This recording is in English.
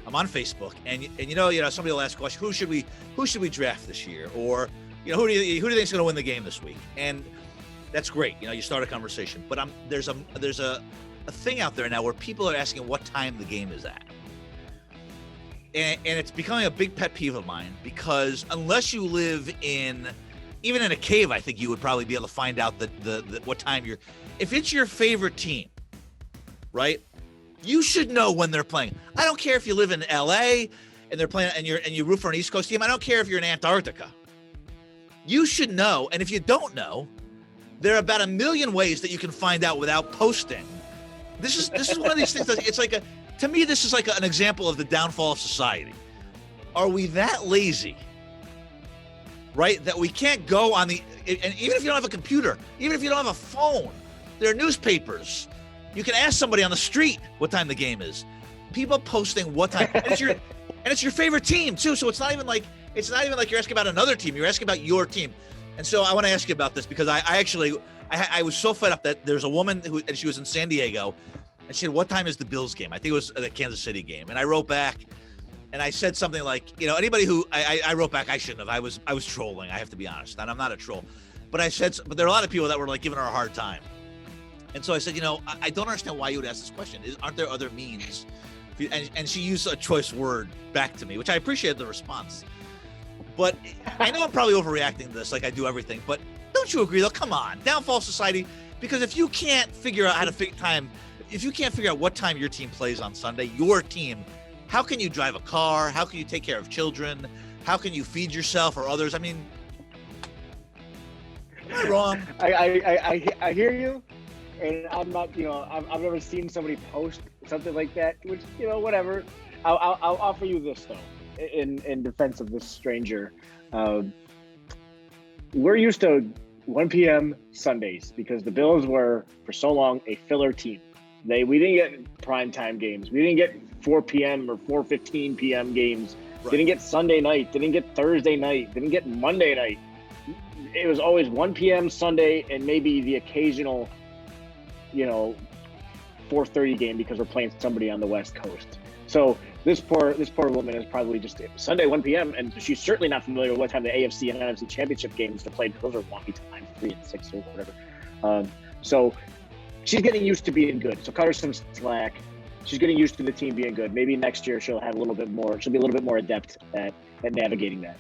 I'm on Facebook, and somebody will ask a question: who should we draft this year, or who do you think is going to win the game this week? And that's great. You start a conversation, but there's a thing out there now where people are asking what time the game is at. And it's becoming a big pet peeve of mine, because unless you live even in a cave, I think you would probably be able to find out the what time if it's your favorite team, right? You should know when they're playing. I don't care if you live in LA and they're playing and you root for an East Coast team. I don't care if you're in Antarctica. You should know. And if you don't know, there are about a million ways that you can find out without posting. This is one of these things that it's like to me, this is like an example of the downfall of society. Are we that lazy, right, that we can't go on and even if you don't have a computer, even if you don't have a phone, there are newspapers. You can ask somebody on the street what time the game is. People posting what time, and it's your favorite team too. So it's not even like you're asking about another team. You're asking about your team. And so I want to ask you about this, because I was so fed up that there's a woman and she was in San Diego, and she said, "What time is the Bills game?" I think it was the Kansas City game. And I wrote back, and I said something like, anybody who I wrote back, I shouldn't have. I was trolling. I have to be honest, and I'm not a troll. But but there are a lot of people that were like giving her a hard time. And so I said, I don't understand why you would ask this question. Aren't there other means? And she used a choice word back to me, which I appreciated the response. But I know I'm probably overreacting to this, like I do everything. But don't you agree, though? Come on, downfall society. Because if you can't figure out how to figure time, if you can't figure out what time your team plays on Sunday, your team, how can you drive a car? How can you take care of children? How can you feed yourself or others? I mean, am I wrong? I hear you. And I'm not, I've never seen somebody post something like that, which, whatever. I'll offer you this, though, in defense of this stranger. We're used to 1 p.m. Sundays because the Bills were, for so long, a filler team. We didn't get primetime games. We didn't get 4 p.m. or 4:15 p.m. games. Right. Didn't get Sunday night. Didn't get Thursday night. Didn't get Monday night. It was always 1 p.m. Sunday and maybe the occasional 4:30 game because we're playing somebody on the West Coast. So this poor woman is probably just Sunday 1 p.m. and she's certainly not familiar with what time the AFC and NFC championship games are played. Those are wonky times, 3 and 6 or whatever. So she's getting used to being good. So cut her some slack. She's getting used to the team being good. Maybe next year she'll be a little bit more adept at navigating that.